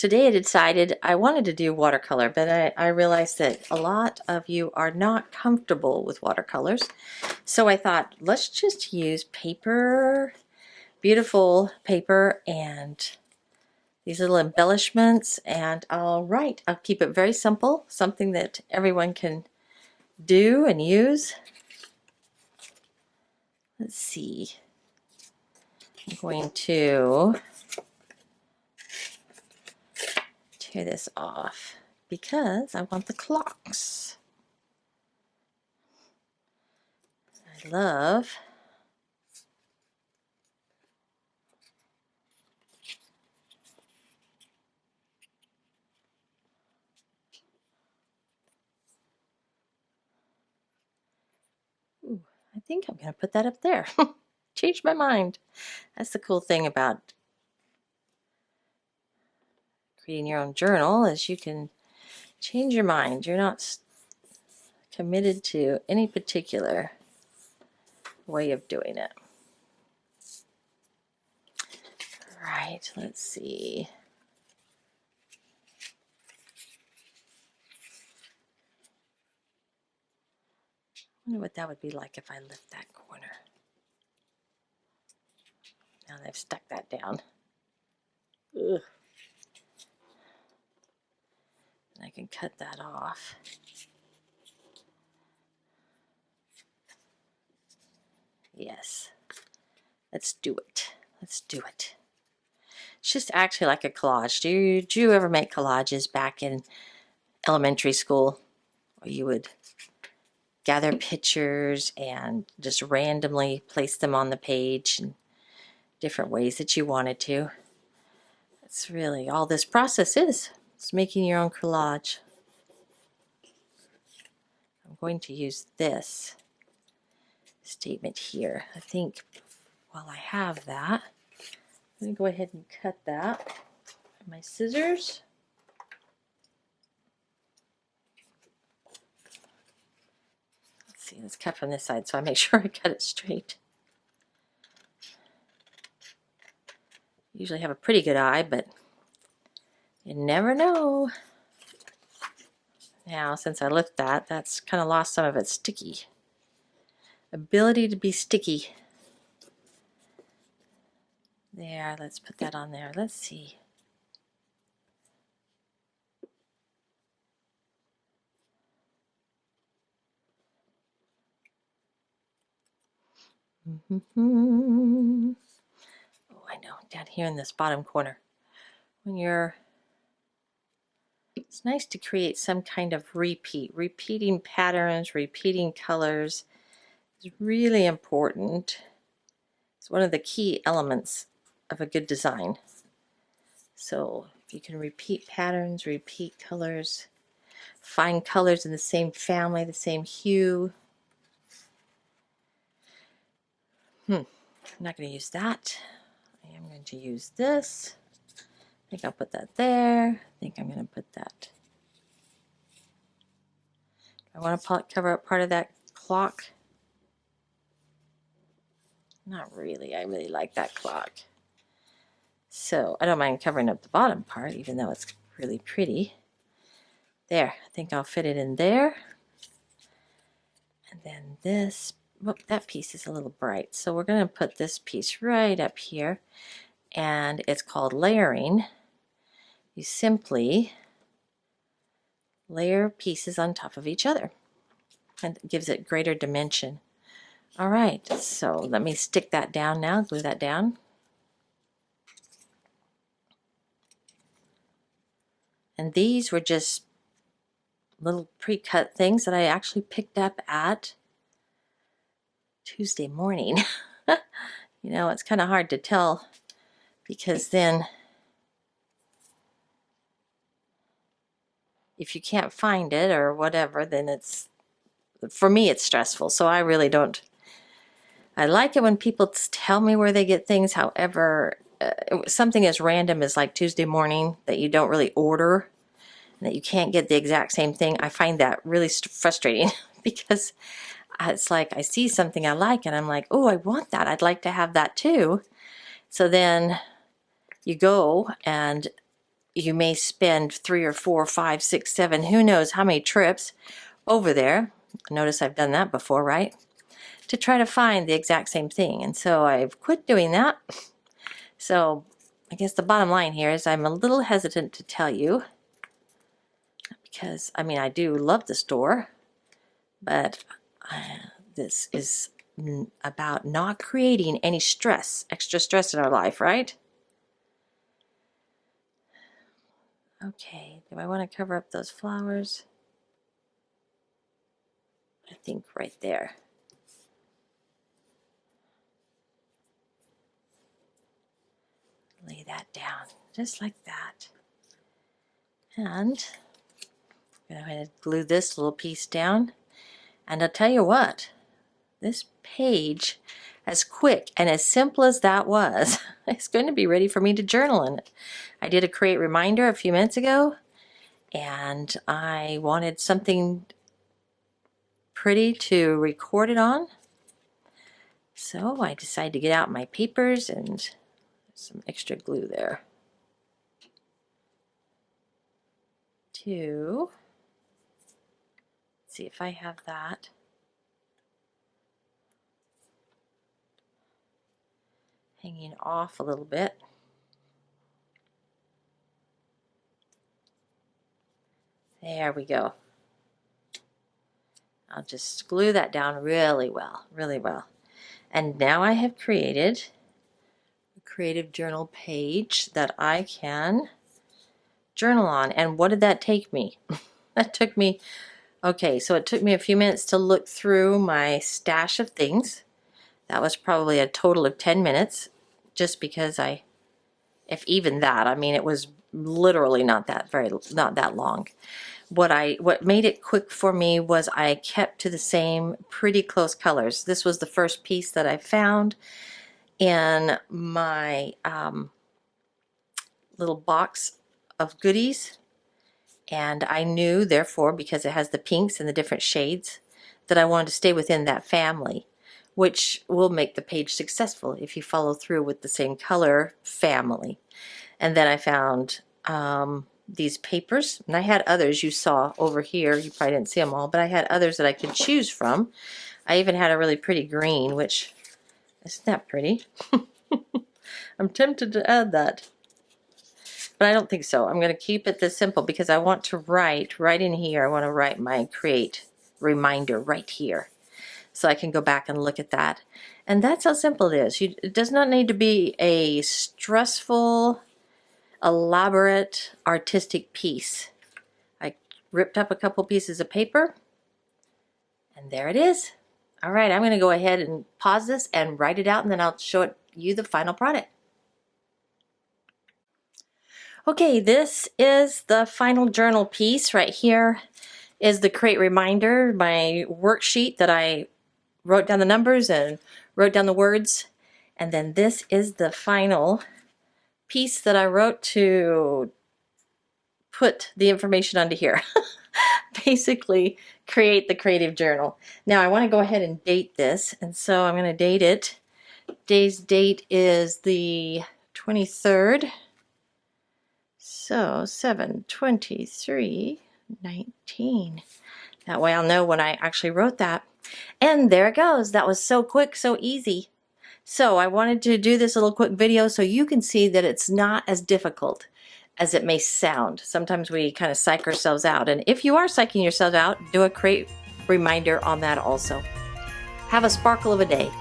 Today I decided I wanted to do watercolor, but I realized that a lot of you are not comfortable with watercolors. So I thought, let's just use paper, beautiful paper, and these little embellishments, and I'll keep it very simple, something that everyone can do and use. Let's see. I'm going to tear this off because I want the clocks. I love I think I'm going to put that up there. Changed my mind. That's the cool thing about creating your own journal is you can change your mind. You're not committed to any particular way of doing it. Right, let's see. I wonder what that would be like if I lift that corner. Now that I've stuck that down. Ugh. And I can cut that off. Yes. Let's do it. Let's do it. It's just actually like a collage. Did you ever make collages back in elementary school? Where you would gather pictures and just randomly place them on the page in different ways that you wanted to. That's really all this process is. It's making your own collage. I'm going to use this statement here. I think while I have that, I'm going to go ahead and cut that with my scissors. Let's see, let's cut from this side so I make sure I cut it straight. Usually have a pretty good eye, but you never know. Now, since I lift that, that's kind of lost some of its sticky ability to be sticky. There, let's put that on there. Let's see. Oh, I know, down here in this bottom corner. It's nice to create some kind of repeating patterns, repeating colors is really important. It's one of the key elements of a good design. So if you can repeat patterns, repeat colors, find colors in the same family, the same hue. I'm not going to use that. I am going to use this. I think I'll put that there. I think I'm going to put that. I want to cover up part of that clock. Not really. I really like that clock. So I don't mind covering up the bottom part, even though it's really pretty. There. I think I'll fit it in there. And then this, that piece is a little bright. So we're going to put this piece right up here. And it's called layering. You simply layer pieces on top of each other. And it gives it greater dimension. All right, so let me stick that down now, glue that down. And these were just little pre-cut things that I actually picked up at Tuesday morning. You know, it's kind of hard to tell because then if you can't find it or whatever, then it's, for me, it's stressful. So I really don't. I like it when people tell me where they get things. However, something as random as like Tuesday morning that you don't really order and that you can't get the exact same thing, I find that really frustrating because it's like I see something I like and I'm like, oh, I want that. I'd like to have that too. So then you go and you may spend 3 or 4, 5, 6, 7, who knows how many trips over there. Notice I've done that before, right? To try to find the exact same thing. And so I've quit doing that. So I guess the bottom line here is I'm a little hesitant to tell you, because I mean, I do love the store, but this is about not creating any stress, extra stress in our life, right? Okay, do I want to cover up those flowers? I think right there. Lay that down, just like that. And I'm going to glue this little piece down. And I'll tell you what, this page, as quick and as simple as that was, it's going to be ready for me to journal in it. I did a create reminder a few minutes ago, and I wanted something pretty to record it on. So I decided to get out my papers and some extra glue there. Let's see if I have that. Hanging off a little bit. There we go. I'll just glue that down really well, really well. And now I have created a creative journal page that I can journal on. And what did that take me? That took me, okay, so it took me a few minutes to look through my stash of things. That was probably a total of 10 minutes, just because if even that, I mean, it was literally not that long. What made it quick for me was I kept to the same pretty close colors. This was the first piece that I found in my little box of goodies, and I knew, therefore, because it has the pinks and the different shades, that I wanted to stay within that family, which will make the page successful if you follow through with the same color family. And then I found these papers, and I had others you saw over here. You probably didn't see them all, but I had others that I could choose from. I even had a really pretty green, which isn't that pretty? I'm tempted to add that, but I don't think so. I'm going to keep it this simple because I want to write right in here. I want to write my create reminder right here, so I can go back and look at that. And that's how simple it is. It does not need to be a stressful, elaborate, artistic piece. I ripped up a couple pieces of paper, and there it is. All right, I'm going to go ahead and pause this and write it out, and then I'll show you the final product. Okay, this is the final journal piece. Right here is the create reminder, my worksheet that I wrote down the numbers and wrote down the words. And then this is the final piece that I wrote to put the information onto here. Basically, create the creative journal. Now I want to go ahead and date this, and so I'm going to date it. Today's date is the 23rd. So 7/23/19. That way I'll know when I actually wrote that. And there it goes. That was so quick, so easy. So I wanted to do this little quick video so you can see that it's not as difficult as it may sound. Sometimes we kind of psych ourselves out. And if you are psyching yourself out, do a create reminder on that also. Have a sparkle of a day.